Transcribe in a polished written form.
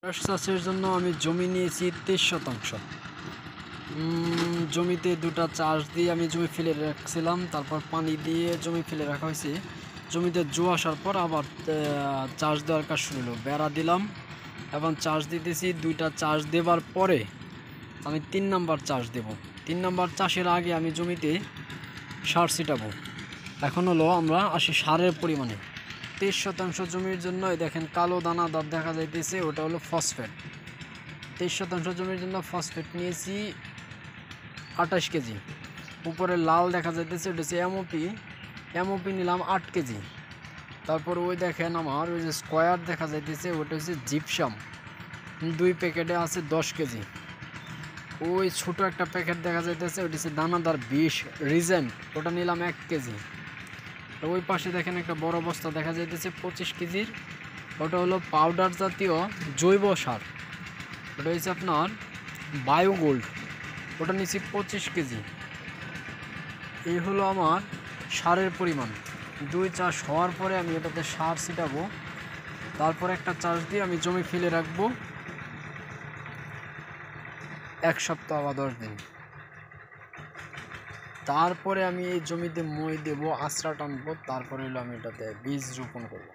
ঢেঁড়স চাষের জন্য আমি জমি নিয়েছি 23 শতাংশ। জমিতে দুটা চাষ দিয়ে আমি জমি ফেলে রাখছিলাম, তারপর পানি দিয়ে জমি ফেলে রাখা হয়েছে। জমিতে জো আসার পর আবার চাষ দেওয়ার কাজ শুরু হলো, বেড়া দিলাম এবং চাষ দিতেছি। দুইটা চাষ দেবার পরে আমি 3 নাম্বার চাষ দেব। 3 নাম্বার চাষের আগে আমি জমিতে সার ছিটাবো। এখন হলো আমরা আসি সারের পরিমাণে। 23 শতাংশ জমির জন্য দেখেন কালো দানাদার দেখা যাইতেছে, ওটা হলো ফসফেট। 23 শতাংশ জমির জন্য ফসফেট নিয়েছি 28 কেজি। উপরে লাল দেখা যাইতেছে, ওটা হচ্ছে এমওপি। এমওপি নিলাম 8 কেজি। তারপর ওই দেখেন আমার ওই যে স্কোয়ার দেখা যাইতেছে, ওটা হচ্ছে জিপসাম, 2 প্যাকেটে আছে 10 কেজি। ওই ছোটো একটা প্যাকেট দেখা যাইতেছে, ওটা হচ্ছে দানাদার 20 রিজেন্ট, ওটা নিলাম 1 কেজি। ওই পাশে দেখেন একটা বড় বস্তা দেখা যাইতেছে 25 কেজির, ওটা হলো পাউডার জাতীয় জৈব সার, ওটা হচ্ছে আপনার বায়োগোল্ড, ওটা নিচ্ছি 25 কেজি। এই হলো আমার সারের পরিমাণ। 2 চাষ হওয়ার পরে আমি এটাতে সার ছিটাবো, তারপর একটা চাষ দিয়ে আমি জমি ফেলে রাখবো 1 সপ্তাহ বা 10 দিন। তারপরে আমি এই জমিতে মই দেবো, আশ্রা টানবো, তারপরে হলো আমি এটাতে বীজ রোপণ করবো।